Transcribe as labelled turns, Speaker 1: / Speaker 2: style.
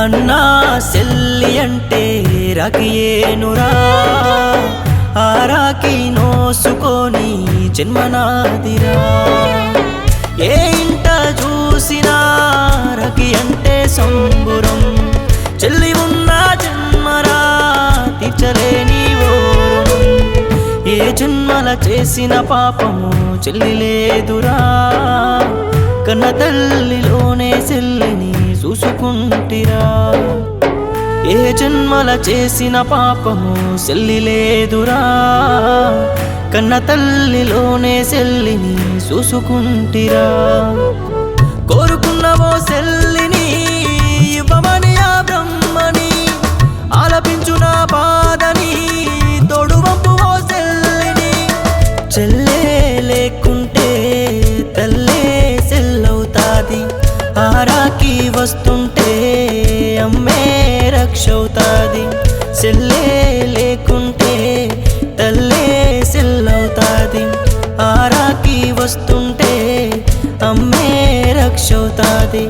Speaker 1: అన్నా సెల్లి అంటే రాఖీయేనురా, ఆ రాఖీ నోసుకొని జన్మనాదిరా. ఏ ఇంట చూసినా రాఖీ అంటే సంబురం, చెల్లి ఉన్న జన్మరా తీర్చలేని ఓరం. ఏ జన్మల చేసిన పాపము చెల్లి లేదురా, కన్న తల్లిలోనే చెల్లిని చూసుకుంటిరా. ఏ జన్మల చేసిన పాపము చెల్లి లేదురా, కన్న తల్లిలోనే చెల్లిని చూసుకుంటిరా. కోరుకున్నవో చెల్లిని ఇవ్వమని ఆ బ్రహ్మని, ఆలపించు నా బాధని తోడు వంపువో చెల్లిని. చెల్లే లేకుంటే తల్లే సెల్లవుతాది, ఆ రాఖీ వస్తుంటే అమ్మే రక్షవుతాది. చెల్లే లేకుంటే తల్లే సెల్లవుతాది, ఆ రాఖీ వస్తుంటే అమ్మే రక్షవుతాది.